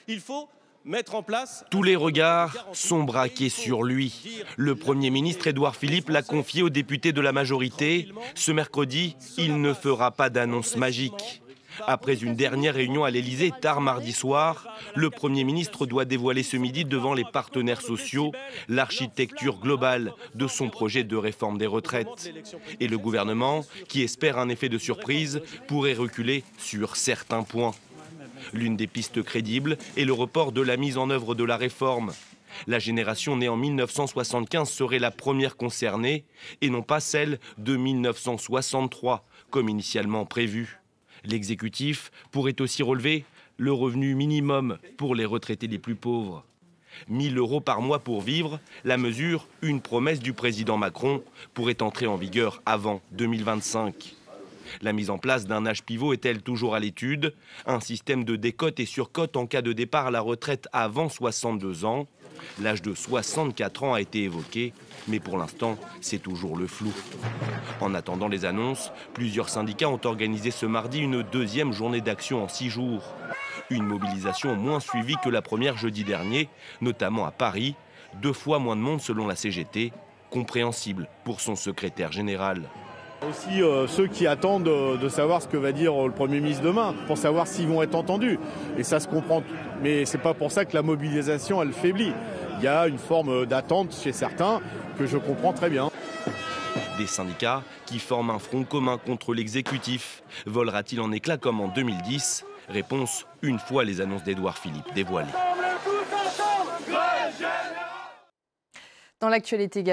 Il faut mettre en place... Tous les regards sont braqués sur lui. Le Premier ministre Édouard Philippe l'a confié aux députés de la majorité. Ce mercredi, il ne fera pas d'annonce magique. Après une dernière réunion à l'Élysée tard mardi soir, le Premier ministre doit dévoiler ce midi devant les partenaires sociaux l'architecture globale de son projet de réforme des retraites. Et le gouvernement, qui espère un effet de surprise, pourrait reculer sur certains points. L'une des pistes crédibles est le report de la mise en œuvre de la réforme. La génération née en 1975 serait la première concernée et non pas celle de 1963, comme initialement prévu. L'exécutif pourrait aussi relever le revenu minimum pour les retraités les plus pauvres. 1 000 € par mois pour vivre, la mesure, une promesse du président Macron, pourrait entrer en vigueur avant 2025. La mise en place d'un âge pivot est-elle toujours à l'étude? Un système de décote et surcote en cas de départ à la retraite avant 62 ans. L'âge de 64 ans a été évoqué, mais pour l'instant, c'est toujours le flou. En attendant les annonces, plusieurs syndicats ont organisé ce mardi une deuxième journée d'action en 6 jours. Une mobilisation moins suivie que la première jeudi dernier, notamment à Paris. 2 fois moins de monde selon la CGT, compréhensible pour son secrétaire général. Aussi ceux qui attendent de savoir ce que va dire le Premier ministre demain, pour savoir s'ils vont être entendus. Et ça se comprend, mais c'est pas pour ça que la mobilisation, elle faiblit. Il y a une forme d'attente chez certains que je comprends très bien. Des syndicats qui forment un front commun contre l'exécutif. Volera-t-il en éclats comme en 2010? Réponse une fois les annonces d'Édouard Philippe dévoilées. Dans l'actualité